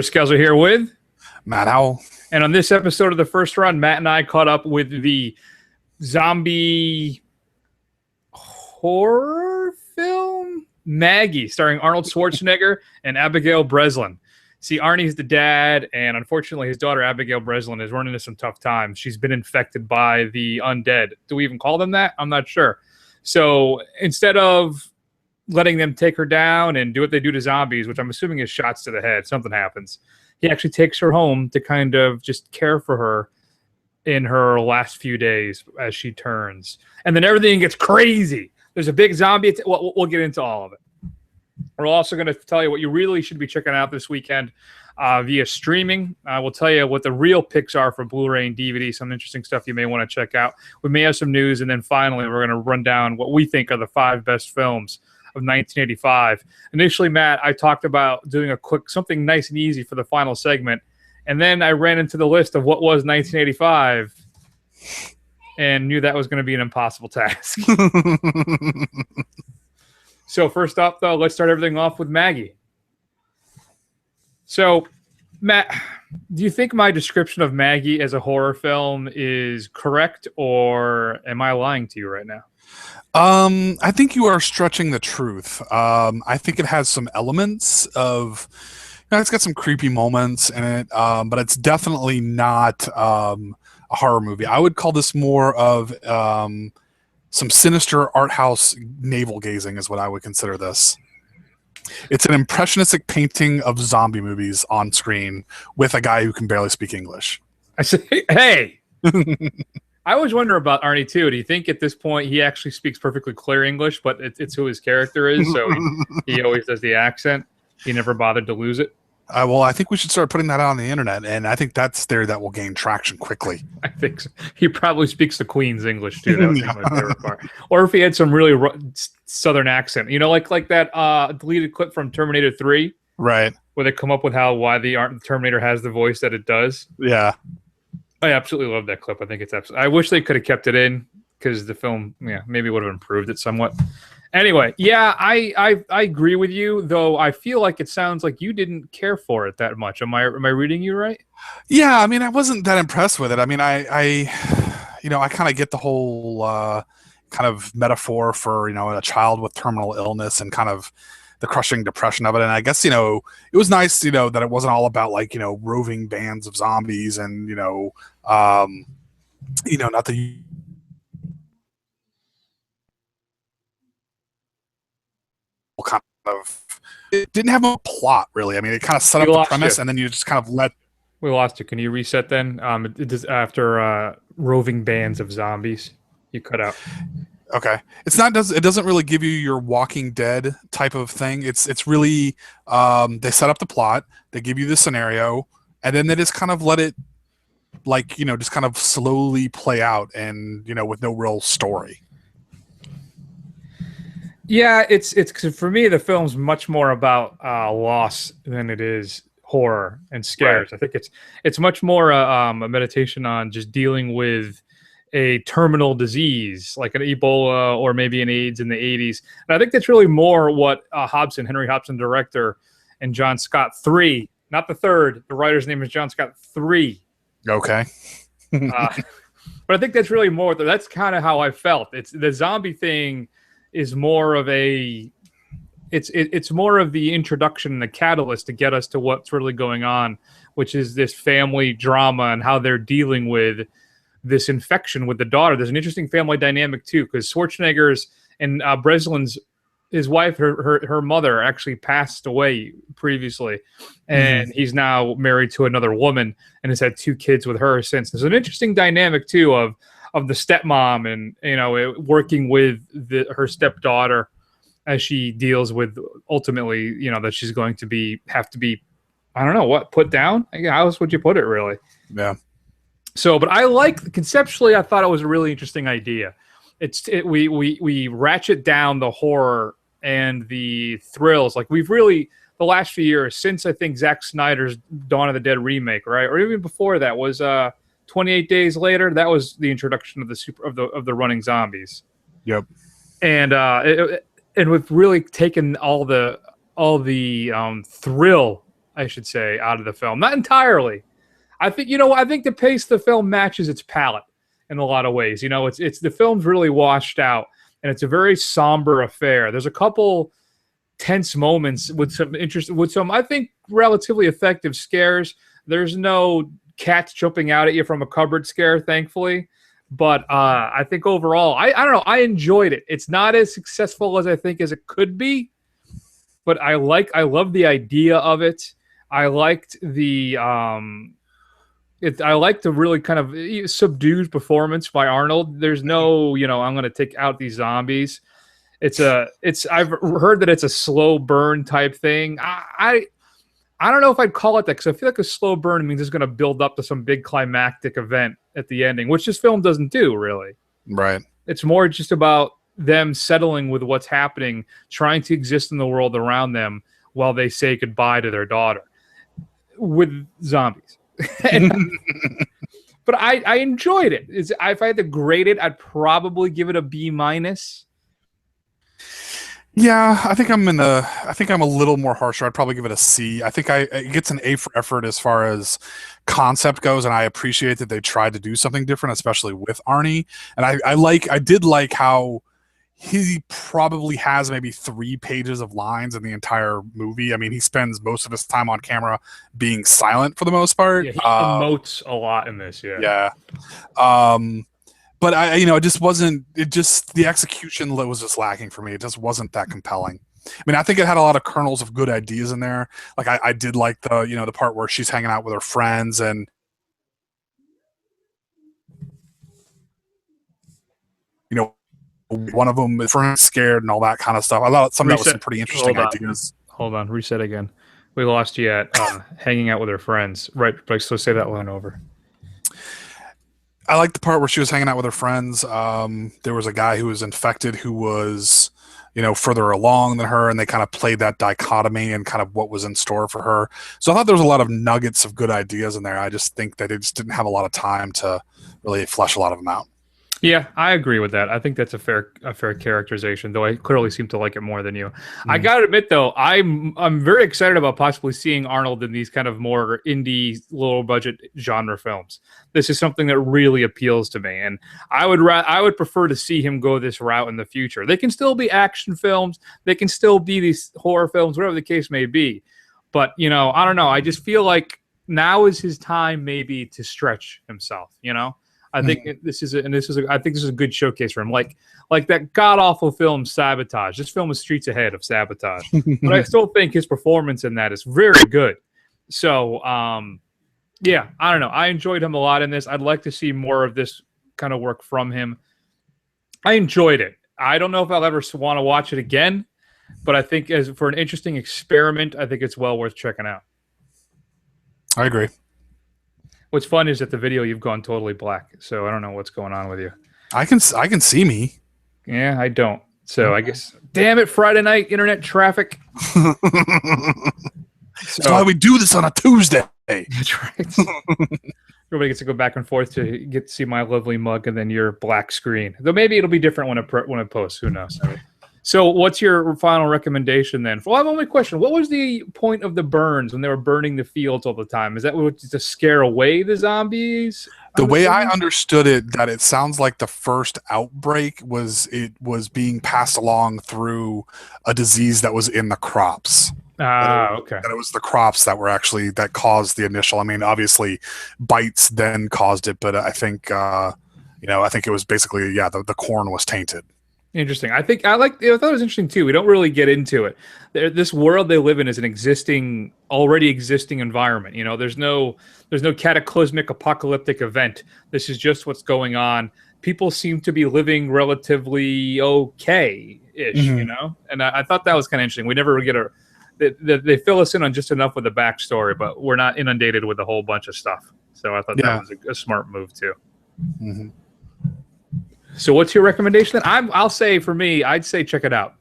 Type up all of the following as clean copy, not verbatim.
Skelzer here with Matt Howell. And on this episode of the First Run, Matt and I caught up with the zombie horror film Maggie, starring Arnold Schwarzenegger and Abigail Breslin. See, Arnie's the dad, and unfortunately his daughter Abigail Breslin is running into some tough times. She's been infected by the undead. Do we even call them that? I'm not sure. So instead of letting them take her down and do what they do to zombies, which I'm assuming is shots to the head, something happens. He actually takes her home to kind of just care for her in her last few days as she turns. And then everything gets crazy. There's a big zombie. We'll get into all of it. We're also going to tell you what you really should be checking out this weekend via streaming. We'll tell you what the real picks are for Blu-ray and DVD, some interesting stuff you may want to check out. We may have some news, and then finally we're going to run down what we think are the 5 best films of 1985. Initially, Matt, I talked about doing a quick something nice and easy for the final segment, and then I ran into the list of what was 1985 and knew that was going to be an impossible task. So first up, though, let's start everything off with Maggie. So, Matt, do you think my description of Maggie as a horror film is correct, or am I lying to you right now? I think you are stretching the truth. I think it has some elements of, it's got some creepy moments in it, but it's definitely not a horror movie. I would call this more of some sinister art house navel gazing is what I would consider this. It's an impressionistic painting of zombie movies on screen with a guy who can barely speak English. I say, hey! I always wonder about Arnie, too. Do you think at this point he actually speaks perfectly clear English, but it's who his character is, so he always does the accent? He never bothered to lose it? Well, I think we should start putting that out on the internet, and I think that's there that will gain traction quickly. I think so. He probably speaks the Queen's English, too. That would be my favorite part. Or if he had some really southern accent. You know, like that deleted clip from Terminator 3? Right. Where they come up with why the Terminator has the voice that it does? Yeah. I absolutely love that clip. I think it's absolutely. I wish they could have kept it in because the film, maybe would have improved it somewhat. Anyway, I agree with you, though. I feel like it sounds like you didn't care for it that much. Am I reading you right? Yeah, I mean, I wasn't that impressed with it. I mean, I kind of get the whole kind of metaphor for a child with terminal illness and kind of the crushing depression of it. And I guess, it was nice, that it wasn't all about roving bands of zombies and, not the kind of, it didn't have a plot really. I mean, it kind of set up the premise and then you just kind of let. We lost you. Can you reset then? It is after roving bands of zombies. You cut out. Okay, it doesn't really give you your Walking Dead type of thing. It's really they set up the plot, they give you the scenario, and then they just kind of let it just kind of slowly play out and with no real story. Yeah, it's for me the film's much more about loss than it is horror and scares. Right. I think it's much more a meditation on just dealing with a terminal disease like an Ebola or maybe an AIDS in the 80s. And I think that's really more what Henry Hobson, director, and John Scott 3, not the third. The writer's name is John Scott 3. Okay. But I think that's really more. That's kind of how I felt. It's the zombie thing is more of it's more of the introduction and the catalyst to get us to what's really going on, which is this family drama and how they're dealing with this infection with the daughter. There's an interesting family dynamic too, because Schwarzenegger's and Breslin's, his wife, her mother actually passed away previously, and he's now married to another woman and has had 2 kids with her since. There's an interesting dynamic too of the stepmom and working with her stepdaughter as she deals with ultimately that she's going to have to be I don't know what put down. How else would you put it really? Yeah. So, but I conceptually, I thought it was a really interesting idea. We ratchet down the horror and the thrills. Like we've really, the last few years, since I think Zack Snyder's Dawn of the Dead remake, right? Or even before that was 28 Days Later. That was the introduction of the running zombies. Yep. And we've really taken all the thrill I should say, out of the film. Not entirely. I think, I think the pace of the film matches its palette in a lot of ways. It's the film's really washed out, and it's a very somber affair. There's a couple tense moments with some I think relatively effective scares. There's no cats jumping out at you from a cupboard scare, thankfully. But I think overall, I don't know, I enjoyed it. It's not as successful as I think as it could be, but I love the idea of it. I liked the I like the really kind of subdued performance by Arnold. There's no, I'm going to take out these zombies. I've heard that it's a slow burn type thing. I don't know if I'd call it that, because I feel like a slow burn means it's going to build up to some big climactic event at the ending, which this film doesn't do, really. Right. It's more just about them settling with what's happening, trying to exist in the world around them while they say goodbye to their daughter with zombies. But I enjoyed it. If I had to grade it, I'd probably give it a B-. Yeah, I think I'm a little more harsher. I'd probably give it a C. I think it gets an A for effort as far as concept goes, and I appreciate that they tried to do something different, especially with Arnie. And I did like how he probably has maybe 3 pages of lines in the entire movie. I mean, he spends most of his time on camera being silent for the most part. Yeah, he emotes a lot in this. Yeah. But it just wasn't. The execution was just lacking for me. It just wasn't that compelling. I mean, I think it had a lot of kernels of good ideas in there. Like I did like the part where she's hanging out with her friends and one of them is scared and all that kind of stuff. I thought that was some pretty interesting ideas. Hold on, reset again. We lost you at hanging out with her friends. Right, so say that line over. I like the part where she was hanging out with her friends. There was a guy who was infected who was, further along than her, and they kind of played that dichotomy and kind of what was in store for her. So I thought there was a lot of nuggets of good ideas in there. I just think that it just didn't have a lot of time to really flesh a lot of them out. Yeah, I agree with that. I think that's a fair characterization, though I clearly seem to like it more than you. I got to admit, though, I'm very excited about possibly seeing Arnold in these kind of more indie, low-budget genre films. This is something that really appeals to me, and I would prefer to see him go this route in the future. They can still be action films. They can still be these horror films, whatever the case may be. But, I don't know. I just feel like now is his time maybe to stretch himself, I think this is a good showcase for him. Like that god awful film Sabotage. This film is streets ahead of Sabotage, but I still think his performance in that is very good. So, yeah, I don't know. I enjoyed him a lot in this. I'd like to see more of this kind of work from him. I enjoyed it. I don't know if I'll ever want to watch it again, but I think as for an interesting experiment, I think it's well worth checking out. I agree. What's fun is that the video you've gone totally black, so I don't know what's going on with you. I can see me. Yeah, I don't. So I guess, damn it, Friday night internet traffic. That's why we do this on a Tuesday. That's right. Everybody gets to go back and forth to get to see my lovely mug and then your black screen. Though maybe it'll be different when it posts. Who knows? So what's your final recommendation then? Well, I have only question. What was the point of the burns when they were burning the fields all the time? Is that to scare away the zombies? The way I understood it, that it sounds like the first outbreak was being passed along through a disease that was in the crops. Okay. That it was the crops that caused the initial. I mean, obviously, bites then caused it, but I think I think it was basically the corn was tainted. Interesting. I thought it was interesting too. We don't really get into it. This world they live in is an already existing environment. There's no cataclysmic apocalyptic event. This is just what's going on. People seem to be living relatively okay-ish, And I thought that was kind of interesting. We never get they fill us in on just enough with the backstory, but we're not inundated with a whole bunch of stuff. So I thought that was a smart move too. Mm-hmm. So what's your recommendation then? I'll say for me, I'd say check it out.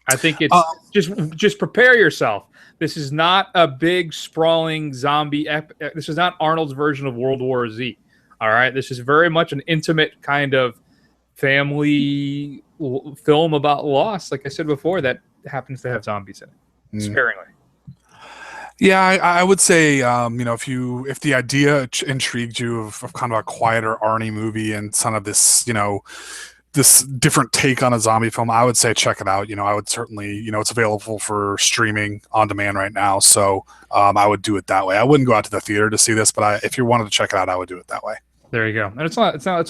I think it's just prepare yourself. This is not a big sprawling zombie this is not Arnold's version of World War Z. All right, this is very much an intimate kind of family film about loss. Like I said before, that happens to have zombies in it, sparingly. Yeah, I would say, if the idea intrigued you of kind of a quieter Arnie movie and kind of this, this different take on a zombie film, I would say check it out. I would certainly, it's available for streaming on demand right now, so I would do it that way. I wouldn't go out to the theater to see this, but if you wanted to check it out, I would do it that way. There you go. And it's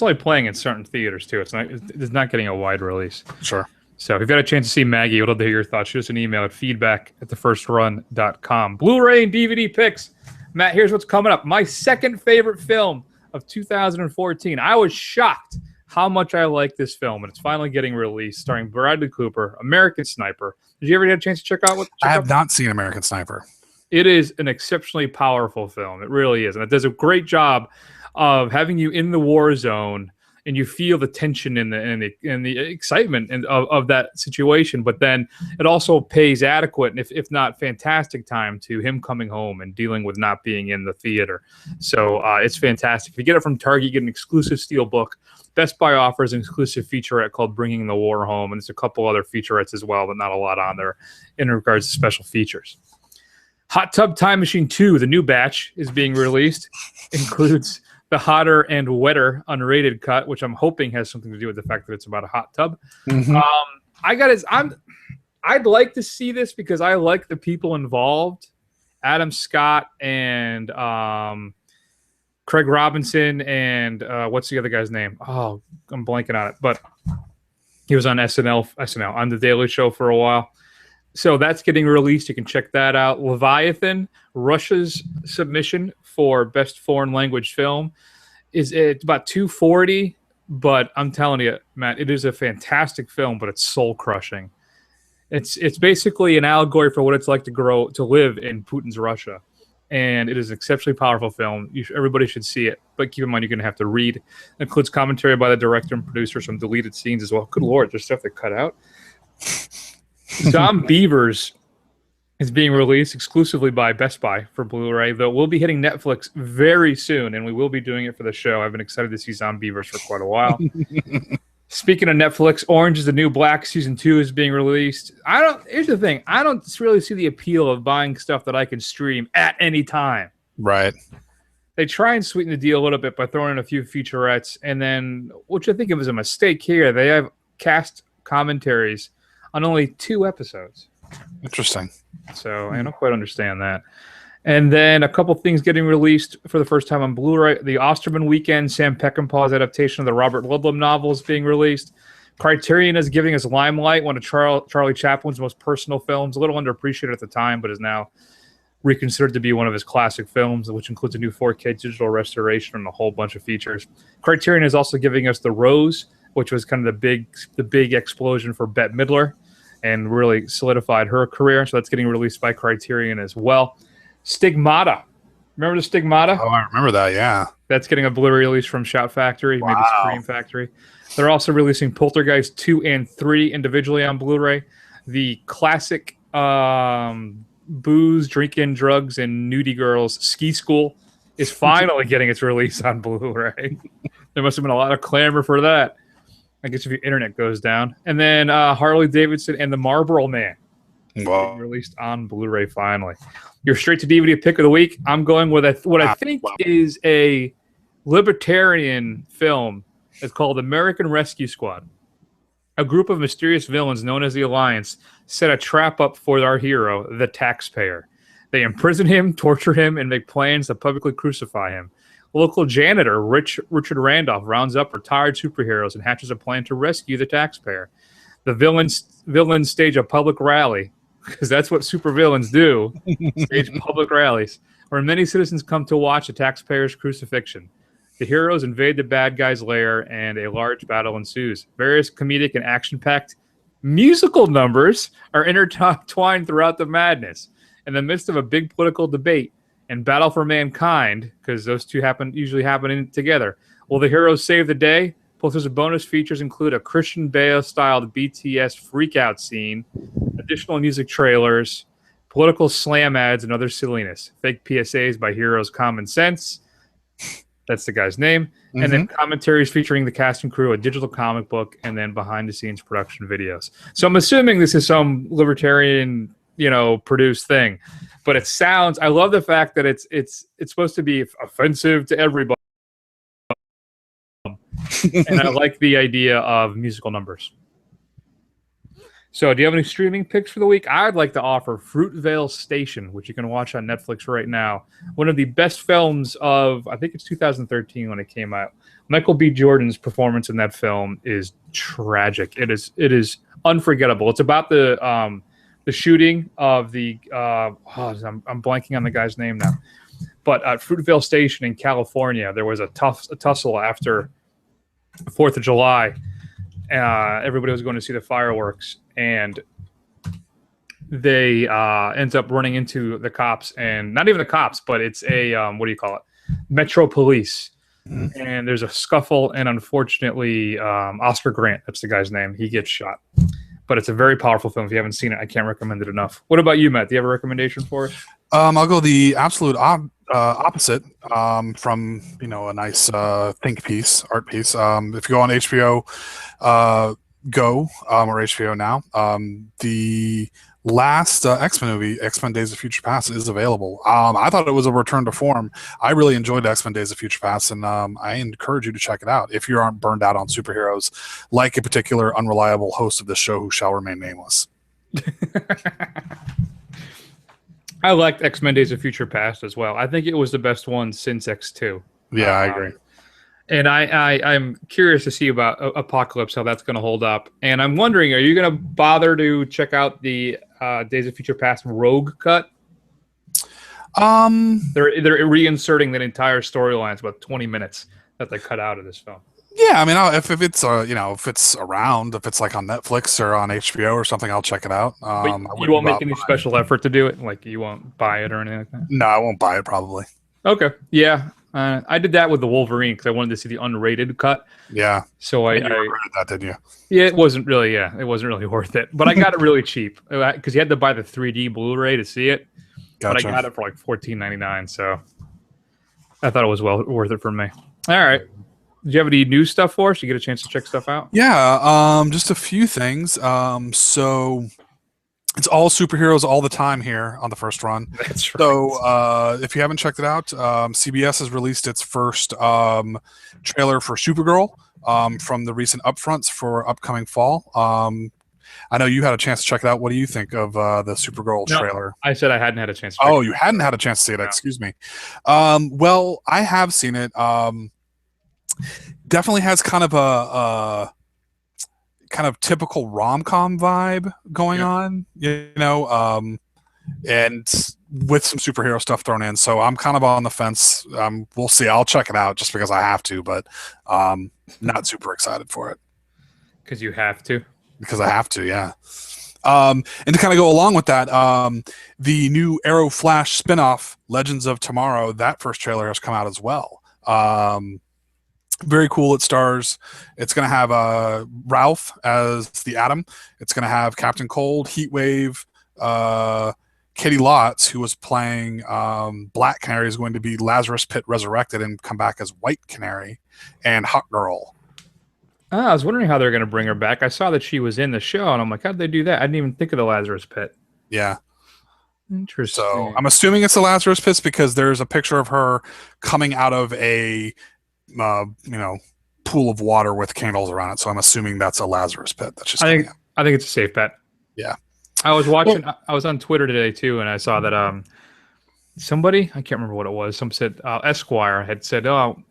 only playing in certain theaters too. It's not getting a wide release. Sure. So if you've got a chance to see Maggie, I'd love to hear your thoughts. Shoot us an email at feedback@thefirstrun.com. Blu-ray and DVD picks. Matt, here's what's coming up. My second favorite film of 2014. I was shocked how much I like this film, and it's finally getting released, starring Bradley Cooper, American Sniper. Did you ever get a chance to check out I have not seen American Sniper. It is an exceptionally powerful film. It really is. And it does a great job of having you in the war zone, and you feel the tension and the excitement of that situation. But then it also pays adequate, and if not fantastic, time to him coming home and dealing with not being in the theater. So it's fantastic. If you get it from Target, you get an exclusive Steelbook. Best Buy offers an exclusive featurette called Bringing the War Home, and there's a couple other featurettes as well, but not a lot on there in regards to special features. Hot Tub Time Machine 2, the new batch, is being released. Includes the hotter and wetter unrated cut, which I'm hoping has something to do with the fact that it's about a hot tub. Mm-hmm. I'd like to see this because I like the people involved. Adam Scott and Craig Robinson and what's the other guy's name? Oh, I'm blanking on it. But he was on SNL on The Daily Show for a while. So that's getting released. You can check that out. Leviathan, Russia's submission for Best Foreign Language Film, it's about $240. But I'm telling you, Matt, it is a fantastic film, but it's soul crushing. It's basically an allegory for what it's like to live in Putin's Russia, and it is an exceptionally powerful film. Everybody should see it, but keep in mind you're going to have to read. It includes commentary by the director and producer, some deleted scenes as well. Good Lord, there's stuff they cut out. Zombievers is being released exclusively by Best Buy for Blu-ray, though we'll be hitting Netflix very soon, and we will be doing it for the show. I've been excited to see Zombievers for quite a while. Speaking of Netflix, Orange is the New Black Season 2 is being released. Here's the thing. I don't really see the appeal of buying stuff that I can stream at any time. Right. They try and sweeten the deal a little bit by throwing in a few featurettes, and then, which I think of as a mistake here, they have cast commentaries on only 2 episodes. Interesting. So I don't quite understand that. And then a couple things getting released for the first time on Blu-ray. The Osterman Weekend, Sam Peckinpah's adaptation of the Robert Ludlum novel is being released. Criterion is giving us Limelight, one of Charlie Chaplin's most personal films, a little underappreciated at the time, but is now reconsidered to be one of his classic films, which includes a new 4K digital restoration and a whole bunch of features. Criterion is also giving us The Rose, which was kind of the big explosion for Bette Midler and really solidified her career. So that's getting released by Criterion as well. Stigmata. Remember the Stigmata? Oh, I remember that, yeah. That's getting a Blu-ray release from Shout Factory, maybe Scream Factory. They're also releasing Poltergeist 2 and 3 individually on Blu-ray. The classic booze, drinking, drugs, and nudie girls Ski School is finally getting its release on Blu-ray. There must have been a lot of clamor for that. I guess if your internet goes down. And then Harley Davidson and the Marlboro Man. Wow. Released on Blu-ray finally. Your straight to DVD pick of the week. I'm going with what I think is a libertarian film. It's called American Rescue Squad. A group of mysterious villains known as the Alliance set a trap up for our hero, the taxpayer. They imprison him, torture him, and make plans to publicly crucify him. Local janitor Richard Randolph rounds up retired superheroes and hatches a plan to rescue the taxpayer. The villains stage a public rally, because that's what supervillains do, stage public rallies, where many citizens come to watch the taxpayer's crucifixion. The heroes invade the bad guy's lair, and a large battle ensues. Various comedic and action-packed musical numbers are intertwined throughout the madness. In the midst of a big political debate and battle for mankind, because those two usually happen together, will the heroes save the day? Plus, there's bonus features include a Christian Bale-styled BTS freakout scene, additional music trailers, political slam ads, and other silliness. Fake PSAs by Heroes Common Sense. That's the guy's name. Mm-hmm. And then commentaries featuring the cast and crew, a digital comic book, and then behind-the-scenes production videos. So I'm assuming this is some libertarian produced thing. But it sounds. I love the fact that it's supposed to be offensive to everybody, and I like the idea of musical numbers. So, do you have any streaming picks for the week? I'd like to offer Fruitvale Station, which you can watch on Netflix right now. One of the best films of, I think it's 2013 when it came out. Michael B. Jordan's performance in that film is tragic. It is unforgettable. It's about the shooting of the I'm blanking on the guy's name now, but at Fruitvale Station in California, there was a tussle after 4th of July. Everybody was going to see the fireworks, and they ends up running into the cops, and not even the cops, but it's a what do you call it? Metro Police. And there's a scuffle, and unfortunately, Oscar Grant, that's the guy's name, he gets shot. But it's a very powerful film. If you haven't seen it, I can't recommend it enough. What about you, Matt? Do you have a recommendation for us? I'll go the absolute opposite from a nice art piece. If you go on HBO Go or HBO Now, the last X-Men movie, X-Men Days of Future Past, is available. I thought it was a return to form. I really enjoyed X-Men Days of Future Past, and I encourage you to check it out if you aren't burned out on superheroes, like a particular unreliable host of this show who shall remain nameless. I liked X-Men Days of Future Past as well. I think it was the best one since X2. Yeah, I agree. And I'm curious to see about Apocalypse, how that's going to hold up. And I'm wondering, are you going to bother to check out the Days of Future Past Rogue cut? They're reinserting that entire storyline. It's about 20 minutes that they cut out of this film. Yeah, I mean, if it's if it's around, if it's like on Netflix or on HBO or something, I'll check it out. You won't make any special effort to do it? Like, you won't buy it or anything like that? No, I won't buy it, probably. Okay, yeah. I did that with the Wolverine because I wanted to see the unrated cut. Yeah. So I regretted that, didn't you? Yeah, it wasn't really worth it. But I got it really cheap because you had to buy the 3D Blu-ray to see it. Gotcha. But I got it for like $14.99, so I thought it was well worth it for me. All right. Did you have any new stuff for us? You get a chance to check stuff out? Yeah, just a few things. So it's all superheroes all the time here on the first run. That's right. So if you haven't checked it out, CBS has released its first trailer for Supergirl from the recent upfronts for upcoming fall. I know you had a chance to check it out. What do you think of the Supergirl trailer? I said I hadn't had a chance to check it out. You hadn't had a chance to see it. No. Excuse me. Well, I have seen it. Definitely has kind of a typical rom-com vibe going on, and with some superhero stuff thrown in. So I'm kind of on the fence. We'll see. I'll check it out just because I have to, but not super excited for it. Because you have to? Because I have to, yeah. And to kind of go along with that, the new Arrow Flash spinoff, Legends of Tomorrow, that first trailer has come out as well. Very cool. It's going to have Ralph as the Atom. It's going to have Captain Cold, Heatwave, Katie Lotz, who was playing Black Canary, is going to be Lazarus Pit resurrected and come back as White Canary, and Hawk Girl. I was wondering how they're going to bring her back. I saw that she was in the show, and I'm like, how did they do that? I didn't even think of the Lazarus Pit. Yeah. Interesting. So I'm assuming it's the Lazarus Pit because there's a picture of her coming out of a pool of water with candles around it. So I'm assuming that's a Lazarus Pit. That's just. I think it's a safe bet. Yeah. I was watching. I was on Twitter today too, and I saw that somebody, I can't remember what it was. Some said Esquire had said, "Oh,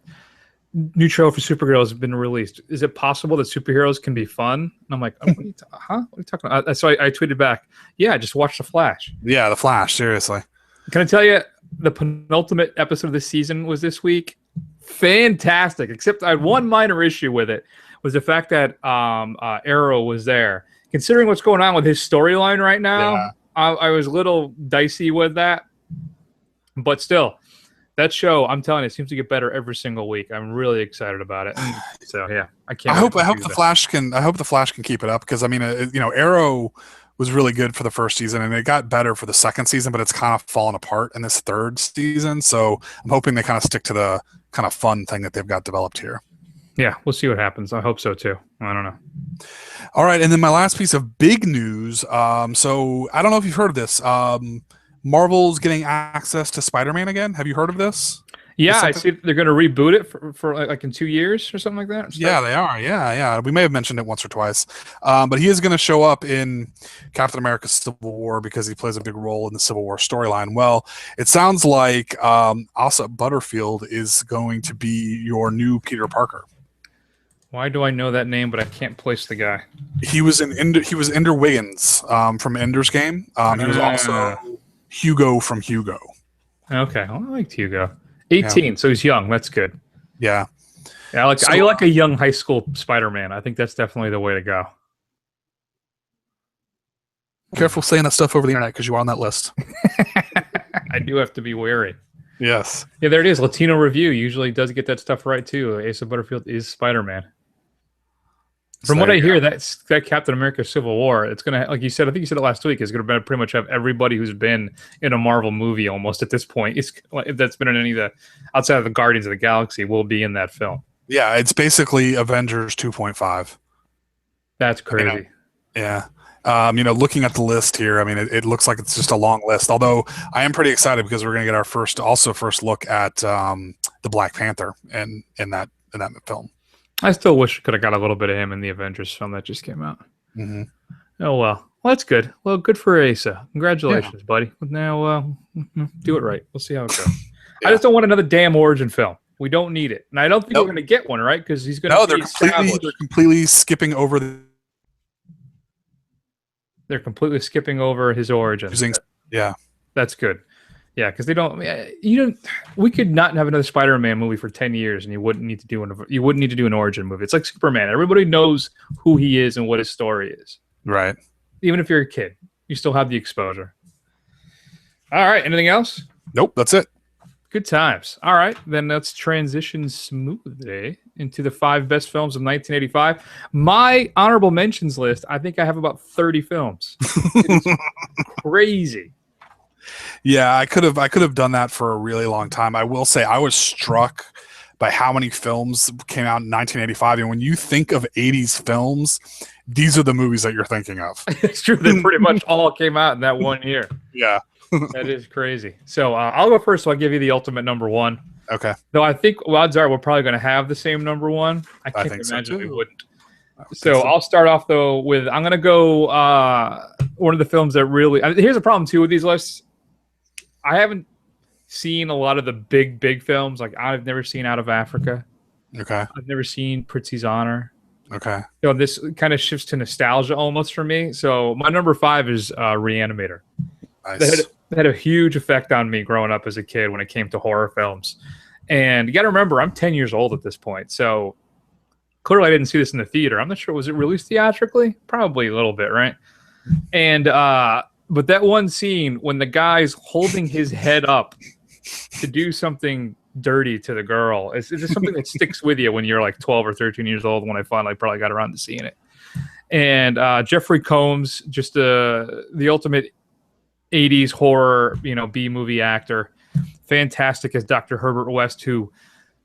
new trailer for Supergirl has been released. Is it possible that superheroes can be fun?" And I'm like, what are you talking about? So I tweeted back, "Yeah, just watch The Flash." Yeah, The Flash. Seriously. Can I tell you, the penultimate episode of this season was this week. Fantastic. Except I had one minor issue with it, was the fact that Arrow was there. Considering what's going on with his storyline right now, yeah. I was a little dicey with that. But still, that show, I'm telling you, it seems to get better every single week. I'm really excited about it. So yeah, I can't. I hope the Flash can keep it up, because I mean, Arrow was really good for the first season, and it got better for the second season, but it's kind of fallen apart in this third season. So I'm hoping they kind of stick to the kind of fun thing that they've got developed here. Yeah, we'll see what happens. I hope so too. I don't know. All right, and then my last piece of big news. So I don't know if you've heard of this. Marvel's getting access to Spider-Man again. Have you heard of this? Yeah, I see they're going to reboot it for like in 2 years or something like that. Yeah, they are. Yeah. We may have mentioned it once or twice. But he is going to show up in Captain America Civil War because he plays a big role in the Civil War storyline. Well, it sounds like Asa Butterfield is going to be your new Peter Parker. Why do I know that name, but I can't place the guy? He was Ender Wiggins from Ender's Game. He was also Hugo from Hugo. Okay, well, I liked Hugo. 18, so he's young. That's good. Yeah. I like a young high school Spider-Man. I think that's definitely the way to go. Careful saying that stuff over the internet because you are on that list. I do have to be wary. Yes. Yeah, there it is. Latino Review usually does get that stuff right too. Asa Butterfield is Spider-Man. From what I hear, that Captain America Civil War, it's gonna, like you said, I think you said it last week, is gonna pretty much have everybody who's been in a Marvel movie almost at this point. If that's been in any of the outside of the Guardians of the Galaxy, will be in that film. Yeah, it's basically Avengers 2.5. That's crazy. Yeah. Looking at the list here, I mean, it looks like it's just a long list. Although I am pretty excited because we're gonna get our first look at the Black Panther in that film. I still wish we could have got a little bit of him in the Avengers film that just came out. Mm-hmm. Oh, well, that's good. Well, good for Asa. Congratulations, buddy. Now, do it right. We'll see how it goes. I just don't want another damn origin film. We don't need it. And I don't think we're going to get one, right? Because he's going to they're completely skipping over They're completely skipping over his origin. Yeah. That's good. Yeah, because we could not have another Spider-Man movie for 10 years, and you wouldn't need to do an origin movie. It's like Superman. Everybody knows who he is and what his story is. Right. Even if you're a kid, you still have the exposure. All right. Anything else? Nope. That's it. Good times. All right. Then let's transition smoothly into the 5 best films of 1985. My honorable mentions list, I think I have about 30 films. It's crazy. Yeah, I could have done that for a really long time. I will say I was struck by how many films came out in 1985. And when you think of 80s films, these are the movies that you're thinking of. It's true. They pretty much all came out in that one year. Yeah. That is crazy. So I'll go first. So I'll give you the ultimate number 1. Okay. Though I think odds are we're probably going to have the same number 1. I can't imagine we wouldn't. So I'll start off, though, with I'm going to go one of the films that really... here's a problem, too, with these lists. I haven't seen a lot of the big films. Like, I've never seen Out of Africa. Okay. I've never seen Prizzi's Honor. Okay. This kind of shifts to nostalgia almost for me. So my number 5 is Reanimator. Nice. That had a huge effect on me growing up as a kid when it came to horror films. And you got to remember, I'm 10 years old at this point. So clearly I didn't see this in the theater. I'm not sure. Was it released theatrically? Probably a little bit, right? And but that one scene when the guy's holding his head up to do something dirty to the girl, it's just something that sticks with you when you're like 12 or 13 years old, when I finally probably got around to seeing it. And Jeffrey Combs, just the ultimate 80s horror, B-movie actor. Fantastic as Dr. Herbert West, who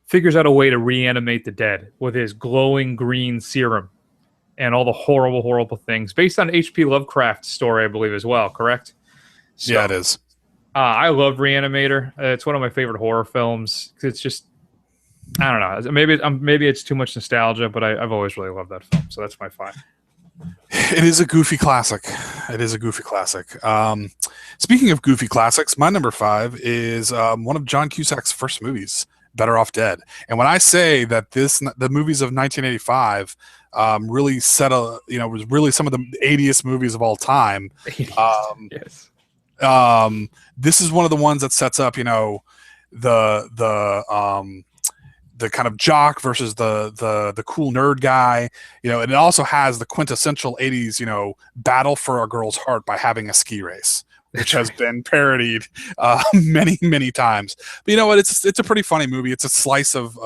figures out a way to reanimate the dead with his glowing green serum. And all the horrible things based on H.P. Lovecraft's story, I believe, as well. Correct? So, yeah, it is. I love Reanimator. It's one of my favorite horror films. It's just, I don't know. Maybe it's too much nostalgia, but I've always really loved that film. So that's my 5. It is a goofy classic. Speaking of goofy classics, my number 5 is one of John Cusack's first movies, Better Off Dead. And when I say that the movies of 1985 really was really some of the 80th movies of all time. Yes. This is one of the ones that sets up, the kind of jock versus the cool nerd guy, and it also has the quintessential 80s, battle for a girl's heart by having a ski race, which has been parodied many times. But you know what? It's a pretty funny movie. It's a slice of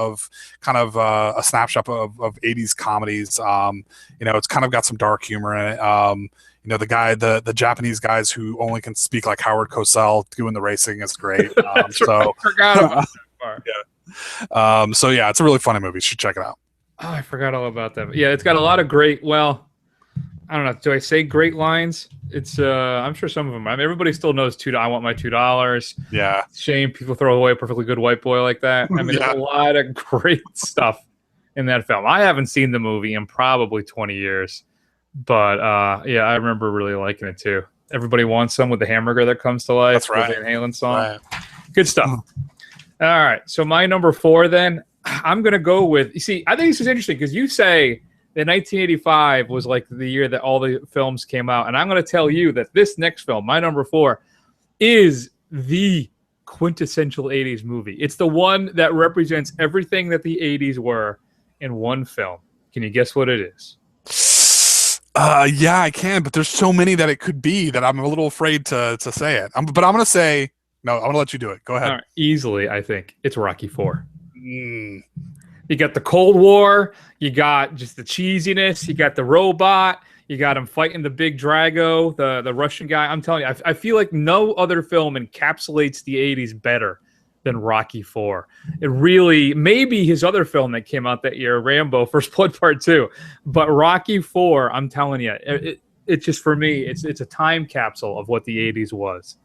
kind of a snapshot of 80s comedies. It's kind of got some dark humor in it. The Japanese guys who only can speak like Howard Cosell doing the racing is great. I forgot about that part. Yeah. So yeah, it's a really funny movie. You should check it out. Oh, I forgot all about that. Yeah, it's got a lot of great. Well, I don't know. Do I say great lines? It's. I'm sure some of them. I mean, everybody still knows I want my $2. Yeah. Shame people throw away a perfectly good white boy like that. I mean, Yeah. there's a lot of great stuff in that film. I haven't seen the movie in probably 20 years, but yeah, I remember really liking it too. Everybody wants some with the hamburger that comes to life. That's right. The Van Halen song. Right. Good stuff. All right. So my number 4 then, I'm going to go with, you see, I think this is interesting because you say that 1985 was like the year that all the films came out. And I'm going to tell you that this next film, my number 4, is the quintessential 80s movie. It's the one that represents everything that the 80s were in one film. Can you guess what it is? Yeah, I can, but there's so many that it could be that I'm a little afraid to say it. But I'm going to say, no, I'm going to let you do it. Go ahead. All right, easily, I think. It's Rocky IV. You got the Cold War. You got just the cheesiness. You got the robot. You got him fighting the big Drago, the Russian guy. I'm telling you, I feel like no other film encapsulates the 80s better than Rocky IV. It really, maybe his other film that came out that year, Rambo, First Blood Part 2. But Rocky IV, I'm telling you, it just, for me, it's a time capsule of what the 80s was.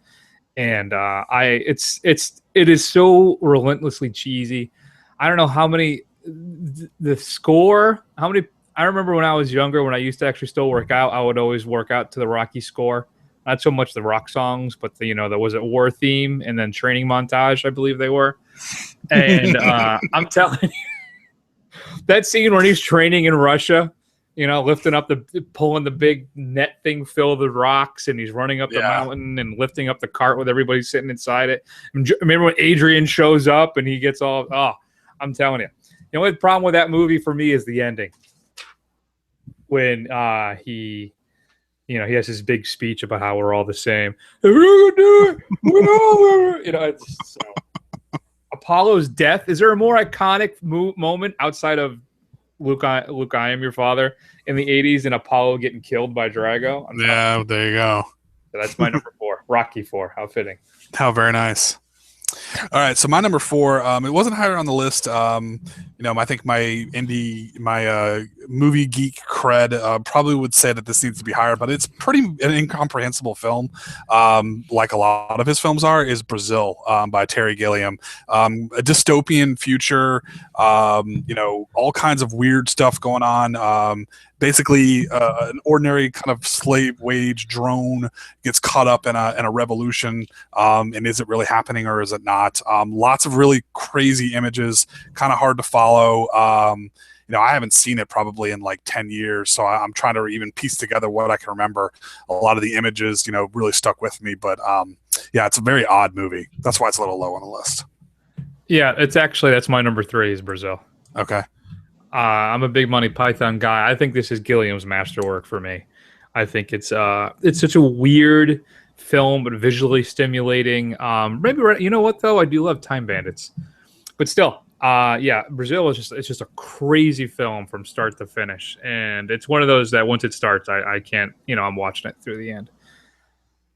And it is so relentlessly cheesy. I don't know how many the score. How many? I remember when I was younger, when I used to actually still work out, I would always work out to the Rocky score. Not so much the rock songs, but there was a war theme and then training montage. I believe they were. And I'm telling you, that scene when he's training in Russia. Lifting up pulling the big net thing filled with rocks, and he's running up the mountain and lifting up the cart with everybody sitting inside it. Remember when Adrian shows up and he gets all, I'm telling you. The only problem with that movie for me is the ending. When he has his big speech about how we're all the same. If we're gonna do it, we're all, it's so. Apollo's death. Is there a more iconic moment outside of Luke, I am your father in the 80s and Apollo getting killed by Drago? There you go. So that's my number 4. Rocky IV. How fitting. How very nice. All right, so my number 4, it wasn't higher on the list. I think my movie geek cred probably would say that this needs to be higher, but it's pretty an incomprehensible film, like a lot of his films are, is Brazil by Terry Gilliam. A dystopian future, all kinds of weird stuff going on. Basically, an ordinary kind of slave wage drone gets caught up in a revolution, and is it really happening or is it not? Lots of really crazy images, kind of hard to follow. I haven't seen it probably in like 10 years, so I'm trying to even piece together what I can remember. A lot of the images, really stuck with me, but it's a very odd movie. That's why it's a little low on the list. Yeah, that's my number 3 is Brazil. Okay. I'm a big Monty Python guy. I think this is Gilliam's masterwork for me. I think it's such a weird film, but visually stimulating. Maybe you know what though? I do love Time Bandits, but still, Brazil is just a crazy film from start to finish, and it's one of those that once it starts, I can't. I'm watching it through the end.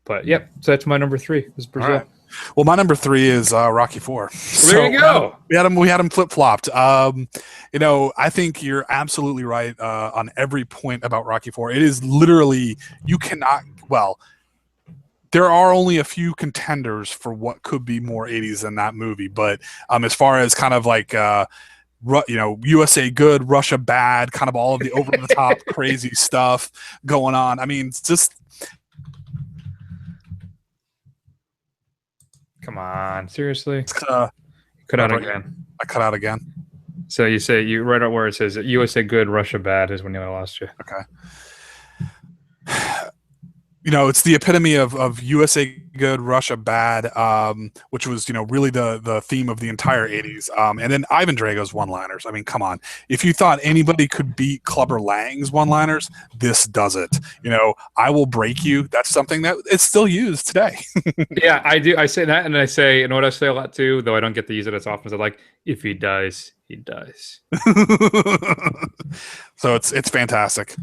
But yep, so that's my number 3 is Brazil. Right. Well, my number 3 is Rocky IV. So there you go. We had him flip flopped. I think you're absolutely right on every point about Rocky IV. It is literally you cannot. Well, there are only a few contenders for what could be more 80s than that movie. But as far as kind of like USA good, Russia bad, kind of all of the over the top crazy stuff going on. I mean, it's just. Come on, seriously? Cut out again. I cut out again. So you say you right out where it says USA good, Russia bad is when I lost you. Okay. It's the epitome of USA good, Russia bad, which was, really the theme of the entire 80s. And then Ivan Drago's one-liners. I mean, come on. If you thought anybody could beat Clubber Lang's one-liners, this does it. I will break you. That's something that is still used today. Yeah, I do. I say that, and I say, what I say a lot too, though I don't get to use it as often as I like, if he dies, he dies. So it's fantastic.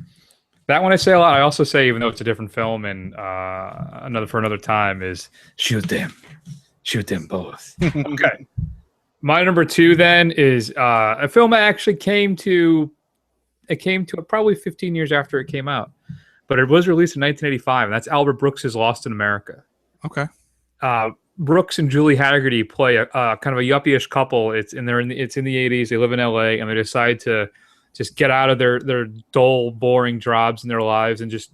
That one I say a lot. I also say, even though it's a different film and another time, is shoot them both. Okay. My number two then is a film I actually came to probably 15 years after it came out, but it was released in 1985, and that's Albert Brooks's Lost in America. Okay. Brooks and Julie Haggerty play a kind of a yuppie-ish couple. It's in the 80s. They live in LA, and they decide to just get out of their dull, boring jobs in their lives and just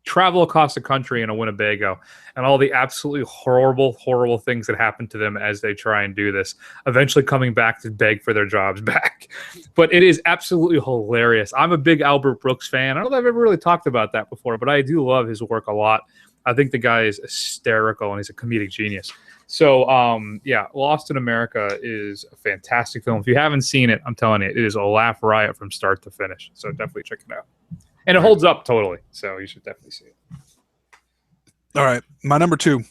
travel across the country in a Winnebago, and all the absolutely horrible things that happen to them as they try and do this, eventually coming back to beg for their jobs back. But it is absolutely hilarious. I'm a big Albert Brooks fan. I don't know if I've ever really talked about that before, but I do love his work a lot. I think the guy is hysterical, and he's a comedic genius. So, yeah, Lost in America is a fantastic film. If you haven't seen it, I'm telling you, it is a laugh riot from start to finish. So definitely check it out. And it holds up totally, so you should definitely see it. All right, my number two.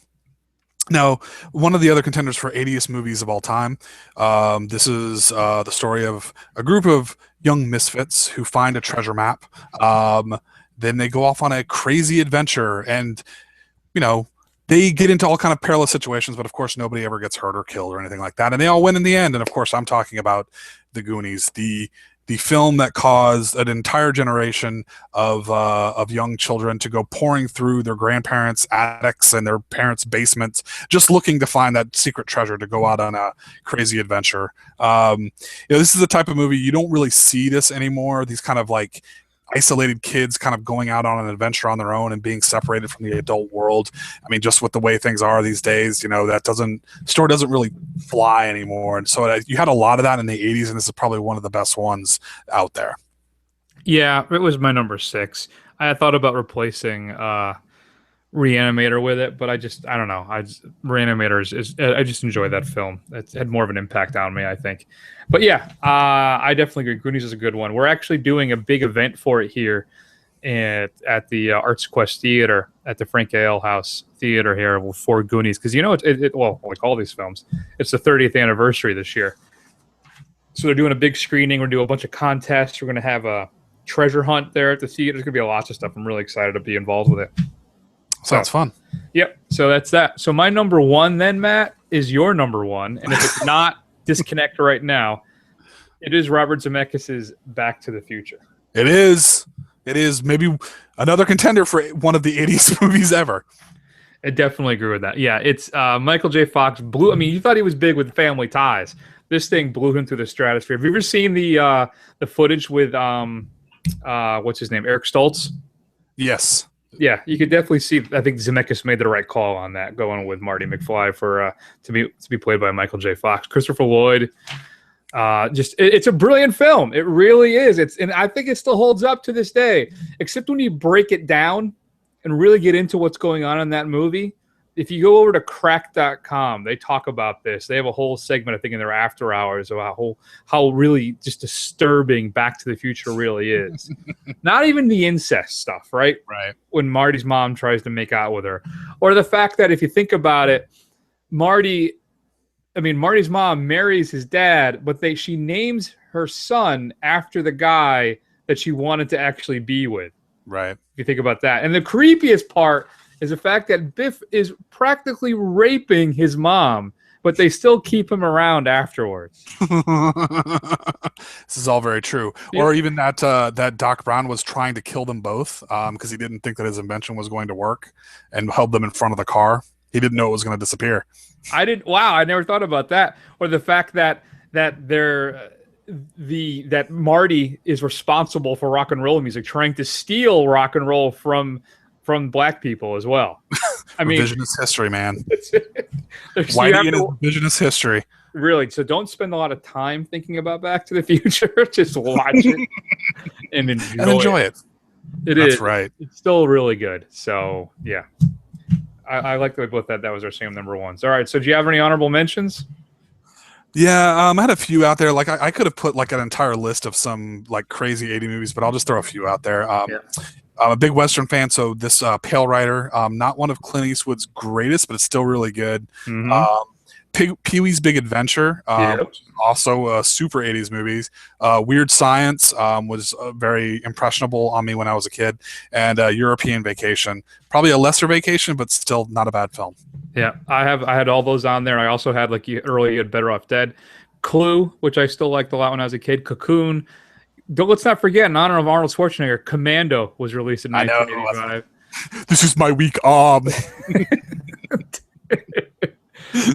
Now, one of the other contenders for 80s movies of all time. This is the story of a group of young misfits who find a treasure map. Then they go off on a crazy adventure, and they get into all kind of perilous situations, but of course nobody ever gets hurt or killed or anything like that, and they all win in the end. And of course, I'm talking about The Goonies, the film that caused an entire generation of young children to go pouring through their grandparents' attics and their parents' basements, just looking to find that secret treasure to go out on a crazy adventure. This is the type of movie you don't really see this anymore. These kind of like isolated kids kind of going out on an adventure on their own and being separated from the adult world. I mean, just with the way things are these days, that story doesn't really fly anymore. And so you had a lot of that in the 80s, and this is probably one of the best ones out there. Yeah, it was my number 6. I had thought about replacing Reanimator with it, but I don't know. Reanimator I just enjoy that film. It's had more of an impact on me, I think. But yeah, I definitely agree. Goonies is a good one. We're actually doing a big event for it here at the Arts Quest Theater at the Frank Ale House Theater here for Goonies, because well, like all these films, it's the 30th anniversary this year. So they're doing a big screening. We're doing a bunch of contests. We're going to have a treasure hunt there at the theater. There's going to be lots of stuff. I'm really excited to be involved with it. Sounds fun. Yep. So that's that. So my number 1 then, Matt, is your number 1. And if it's not, disconnect right now. It is Robert Zemeckis' Back to the Future. It is maybe another contender for one of the 80s movies ever. I definitely agree with that. Yeah, it's Michael J. Fox blew. I mean, you thought he was big with Family Ties. This thing blew him through the stratosphere. Have you ever seen the footage with what's his name, Eric Stoltz? Yes. Yeah, you could definitely see. I think Zemeckis made the right call on that, going with Marty McFly for to be played by Michael J. Fox. Christopher Lloyd. It's a brilliant film. It really is. And I think it still holds up to this day, except when you break it down and really get into what's going on in that movie. If you go over to crack.com, they talk about this. They have a whole segment, I think, in their after hours about how really just disturbing Back to the Future really is. Not even the incest stuff, right? Right. When Marty's mom tries to make out with her. Or the fact that if you think about it, Marty's mom marries his dad, but she names her son after the guy that she wanted to actually be with. Right. If you think about that. And the creepiest part is the fact that Biff is practically raping his mom, but they still keep him around afterwards. This is all very true. Yeah. Or even that Doc Brown was trying to kill them both because he didn't think that his invention was going to work and held them in front of the car. He didn't know it was going to disappear. Wow, I never thought about that. Or the fact that Marty is responsible for rock and roll music, trying to steal rock and roll from black people as well. I mean, revisionist history, man. Whitey and his revisionist history. Really, so don't spend a lot of time thinking about Back to the Future. Just watch it and enjoy it. That's right. It's still really good. So yeah, I like that we both that was our same number 1s. All right. So do you have any honorable mentions? Yeah, I had a few out there. Like I could have put like an entire list of some like crazy 80 movies, but I'll just throw a few out there. I'm a big Western fan, so this Pale Rider, not one of Clint Eastwood's greatest, but it's still really good. Mm-hmm. Pee-wee's Big Adventure, which is also a super 80s movies. Weird Science was very impressionable on me when I was a kid. And European Vacation. Probably a lesser vacation, but still not a bad film. Yeah, I had all those on there. I also had, like earlier, you had Better Off Dead. Clue, which I still liked a lot when I was a kid. Cocoon. Let's not forget, in honor of Arnold Schwarzenegger, Commando was released in 1985. This is my week.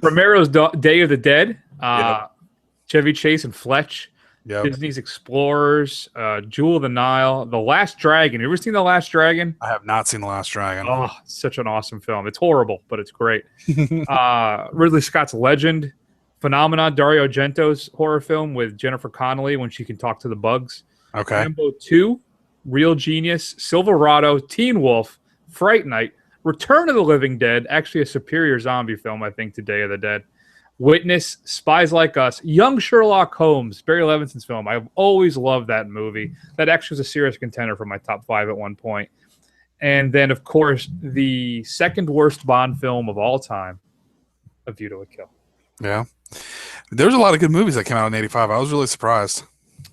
Romero's Day of the Dead. Chevy Chase and Fletch. Yep. Disney's Explorers. Jewel of the Nile. The Last Dragon. You ever seen The Last Dragon? I have not seen The Last Dragon. Oh, it's such an awesome film. It's horrible, but it's great. Ridley Scott's Legend. Phenomenon, Dario Argento's horror film with Jennifer Connelly when she can talk to the bugs. Okay. Rambo 2, Real Genius, Silverado, Teen Wolf, Fright Night, Return of the Living Dead, actually a superior zombie film, I think, to Day of the Dead. Witness, Spies Like Us, Young Sherlock Holmes, Barry Levinson's film. I've always loved that movie. That actually was a serious contender for my top 5 at one point. And then, of course, the second worst Bond film of all time, A View to a Kill. Yeah. There's a lot of good movies that came out in 85. I was really surprised.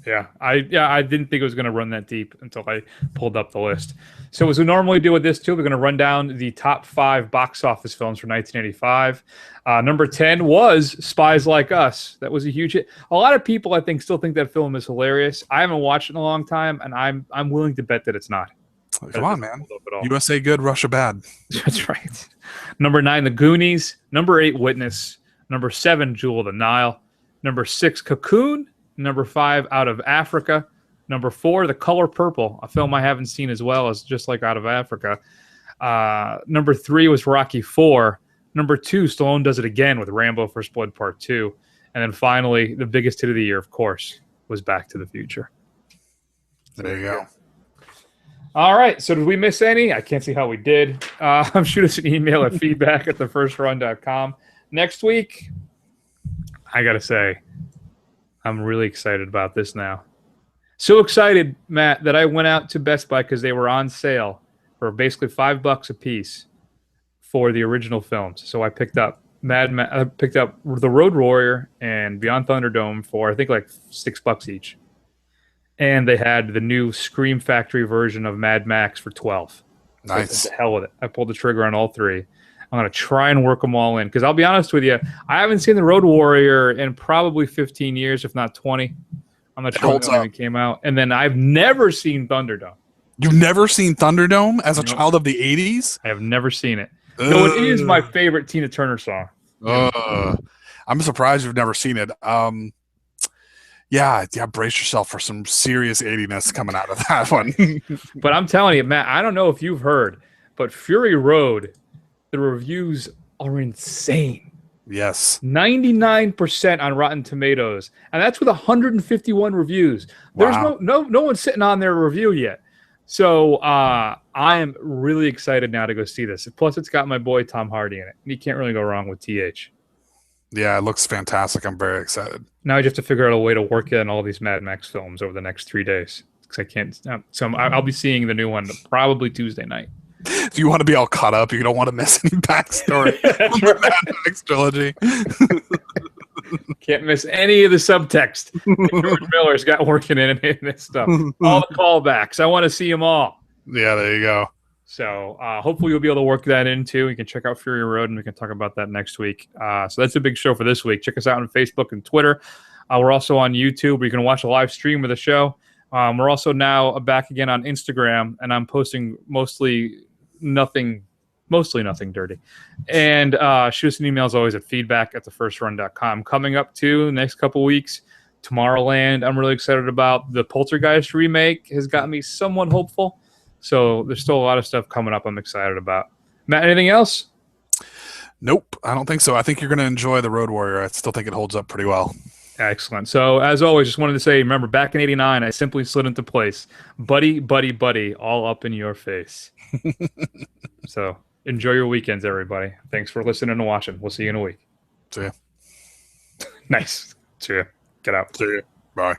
Yeah, I didn't think it was going to run that deep until I pulled up the list. So as we normally do with this too, we're going to run down the top 5 box office films for 1985. Number 10 was Spies Like Us. That was a huge hit. A lot of people, I think, still think that film is hilarious. I haven't watched it in a long time, and I'm willing to bet that it's not. Come on, man. USA good, Russia bad. That's right. Number 9, The Goonies. Number 8, Witness. Number 7, Jewel of the Nile. Number 6, Cocoon. Number 5, Out of Africa. Number 4, The Color Purple, a film I haven't seen as well as Just Like Out of Africa. Number 3 was Rocky 4. Number 2, Stallone does it again with Rambo First Blood Part 2. And then finally, the biggest hit of the year, of course, was Back to the Future. There you go. All right, so did we miss any? I can't see how we did. Shoot us an email at feedback@thefirstrun.com. Next week, I got to say, I'm really excited about this now. So excited, Matt, that I went out to Best Buy because they were on sale for basically $5 a piece for the original films. So I picked up The Road Warrior and Beyond Thunderdome for I think like $6 each. And they had the new Scream Factory version of Mad Max for $12. Nice. So to hell with it. I pulled the trigger on all 3. I'm going to try and work them all in. Because I'll be honest with you, I haven't seen The Road Warrior in probably 15 years, if not 20. I'm not sure when it came out. And then I've never seen Thunderdome. You've never seen Thunderdome as a child of the 80s? I have never seen it. No, it is my favorite Tina Turner song. I'm surprised you've never seen it. Yeah, brace yourself for some serious 80ness coming out of that one. But I'm telling you, Matt, I don't know if you've heard, but Fury Road, the reviews are insane. Yes. 99% on Rotten Tomatoes. And that's with 151 reviews. There's no one sitting on their review yet. So I am really excited now to go see this. Plus, it's got my boy Tom Hardy in it. You can't really go wrong with TH. Yeah, it looks fantastic. I'm very excited. Now I just have to figure out a way to work in all these Mad Max films over the next 3 days. Because I can't. So I'll be seeing the new one probably Tuesday night. If you want to be all caught up, you don't want to miss any backstory from the Mad Max trilogy. Can't miss any of the subtext George Miller's got working in this stuff. All the callbacks. I want to see them all. Yeah, there you go. So hopefully you'll be able to work that in too. You can check out Fury Road, and we can talk about that next week. So that's a big show for this week. Check us out on Facebook and Twitter. We're also on YouTube, where you can watch a live stream of the show. We're also now back again on Instagram, and I'm posting mostly nothing dirty. And shoot us an email as always at feedback@thefirstrun.com. Coming up too the next couple weeks, Tomorrowland, I'm really excited about. The Poltergeist remake has got me somewhat hopeful. So there's still a lot of stuff coming up I'm excited about. Matt, anything else? Nope, I don't think so. I think you're going to enjoy The Road Warrior. I still think it holds up pretty well. Excellent. So as always, just wanted to say, remember, back in 89, I simply slid into place. Buddy, buddy, buddy, all up in your face. So enjoy your weekends, everybody. Thanks for listening and watching. We'll see you in a week. See ya. Nice. See ya. Get out. See ya. Bye.